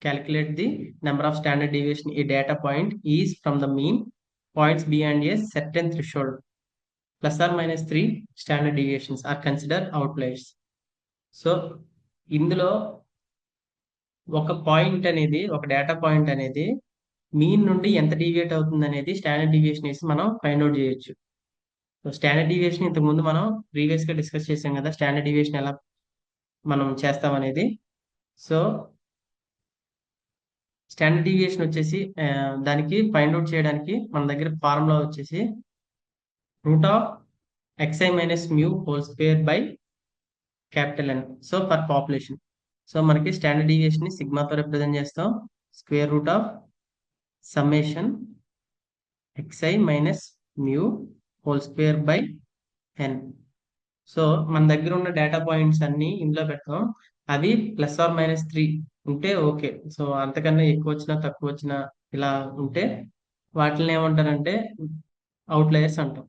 calculate the number of standard deviation a data point is from the mean points beyond a certain threshold. Plus or minus 3 standard deviations are considered outliers. So ఇందులో ఒక point అనేది ఒక data point అనేది mean నుండి ఎంత deviate అవుతుంది అనేది standard deviation వేసి మనం ఫైండ్ అవుట్ చేయొచ్చు. సో స్టాండర్డ్ డీవియేషన్ ఇంతకుముందు మనం ప్రీవియస్ గా డిస్కస్ చేసాం కదా, స్టాండర్డ్ డీవియేషన్ ఎలా మనం చేస్తాం అనేది. సో స్టాండర్డ్ డీవియేషన్ వచ్చేసి దానికి ఫైండ్ అవుట్ చేయడానికి మన దగ్గర ఫార్ములా వచ్చేసి root of xi minus mu whole square by capital N. So for population. So మనకి స్టాండర్డ్ డీవియేషన్ ని సిగ్మాతో రిప్రజెంట్ చేస్తాం. Square root of summation xi minus mu whole square by n. So మన దగ్గర ఉన్న డేటా పాయింట్స్ అన్ని ఇందులో పెడతాం. అవి ప్లస్ ఆర్ మైనస్ 3 ఉంటే ఓకే. సో అంతకన్నా ఎక్కువ వచ్చినా తక్కువ వచ్చినా ఇలా ఉంటే వాటిని ఏమంటారంటే అవుట్లయర్స్ అంటాం.